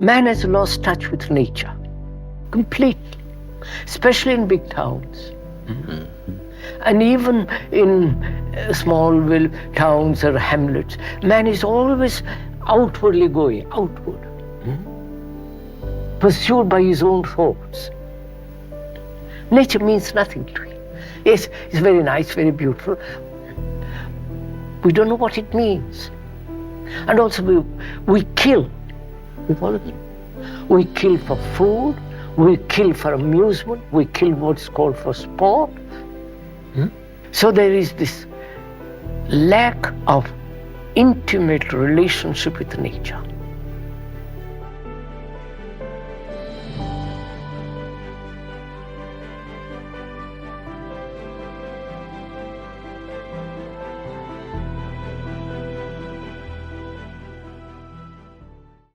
Man has lost touch with nature completely, especially in big towns. And even in small towns or hamlets, man is always outwardly going, outward, pursued by his own thoughts. Nature means nothing to him. Yes, it's very nice, very beautiful. We don't know what it means. And also we kill. You follow me? We kill for food, we kill for amusement, we kill what's called for sport. So there is this lack of intimate relationship with nature.